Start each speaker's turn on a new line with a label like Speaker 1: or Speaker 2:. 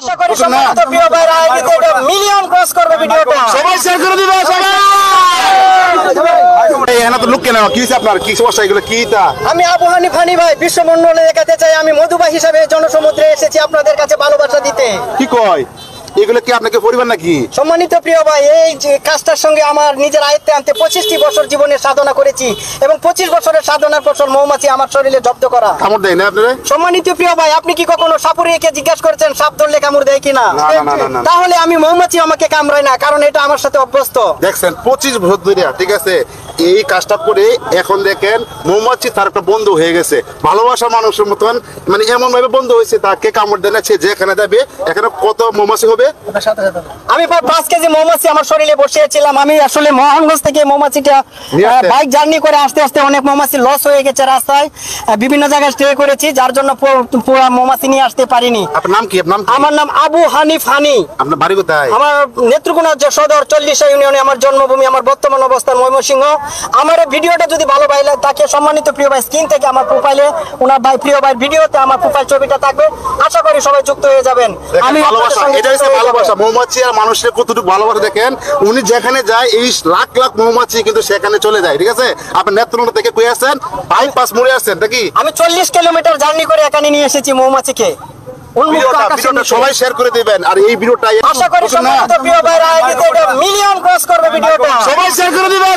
Speaker 1: আশা করি সম্মানিত প্রিয় ভাইরা এটা মিলিয়ন ক্রস করবে ভিডিওটা।
Speaker 2: সবাই শেয়ার করে দিবে সবাই। এই এখানে তো লোক কেন কি হইছে আপনার কি সমস্যা এগুলো কি তা?
Speaker 1: আমি আবু হানিফ হানি ভাই বিশ্বমণ্ডলে দেখাতে চাই আমি মধুবাই হিসাবে জনসমুদ্রে এসেছি আপনাদের কাছে ভালোবাসা দিতে।
Speaker 2: কি কয় এগুলো কি আপনাকে পরিবার নাকি?
Speaker 1: সম্মানিত প্রিয় ভাই এই যে কাজটার সঙ্গে আমার নিজের আয়ত্তে আনতে 25টি বছর জীবনের সাধনা করেছি এবং 25 বছরের সাধনার ফসল মৌমাছি আমার শরীরে জব্দ করা।
Speaker 2: কামড় দেয় না আপনারা?
Speaker 1: সম্মানিত প্রিয় ভাই আপনি কি কখনো সাপুরিয়াকে জিজ্ঞাসা করেছেন সাপ ধরলে কামড় দেয় কিনা? তাহলে আমি মৌমাছি আমাকে কামড়ায় না, কারণ এটা আমার সাথে অভ্যস্ত।
Speaker 2: দেখছেন 25 বছর ধরে, ঠিক আছে, এই কাজটা করে এখন দেখেন মৌমাছি তার একটা বন্ধু হয়ে গেছে, ভালোবাসার মানুষের মতন, মানে এমন ভাবে বন্ধু হয়েছে তাকে কামড় দেয় না। সে যেখানে যাবে এখানে কত মৌমাছি হবে?
Speaker 1: আমি প্রায় 5 কেজি মৌমাছি আমার শরীরে বসিয়েছিলাম। আমি আসলে মোহনগঞ্জ থেকে মৌমাছিটা বাইক জার্নি করে আস্তে আস্তে অনেক মৌমাছি লস হয়ে গেছে রাস্তায়, বিভিন্ন জায়গায় স্টে করেছি, যার জন্য পুরো মৌমাছি নিয়ে আসতে পারিনি।
Speaker 2: আপনার নাম কি?
Speaker 1: আমার নাম আবু হানিফ হানি।
Speaker 2: আপনার বাড়ি কোথায়?
Speaker 1: আমার নেত্রকোনা সদর 40 ইউনিয়নে আমার জন্মভূমি, আমার বর্তমান অবস্থান ময়মনসিংহ। আমার এই ভিডিওটা যদি ভালো ভাই লাগে তাকে সম্মানিত প্রিয় ভাই স্ক্রিন থেকে আমার প্রোফাইলে ওনার ভাই প্রিয় ভাই ভিডিওতে আমার প্রোফাইল ছবিটা থাকবে, আশা করি সবাই যুক্ত হয়ে যাবেন। আমি
Speaker 2: ভালোবাসা, এটা হচ্ছে ভালোবাসা। মৌমাছি আর মানুষের কতটুকু ভালোবাসা দেখেন। উনি যেখানে যায় এই লাখ লাখ মৌমাছি কিন্তু সেখানে চলে যায়, ঠিক আছে। আপনি নেত্রকোনা থেকে কই আসেন? বাইপাস মোড়ে আসছেন নাকি?
Speaker 1: আমি 40 কিলোমিটার জার্নি করে এখানে নিয়ে এসেছি মৌমাছিকে।
Speaker 2: সবাই শেয়ার করে দিবেন আর এই ভিডিওটা
Speaker 1: আশা করি সম্মানিত প্রিয় ভাইরা এটা মিলিয়ন ক্রস করবে ভিডিওটা।
Speaker 2: সবাই শেয়ার করে দিবেন।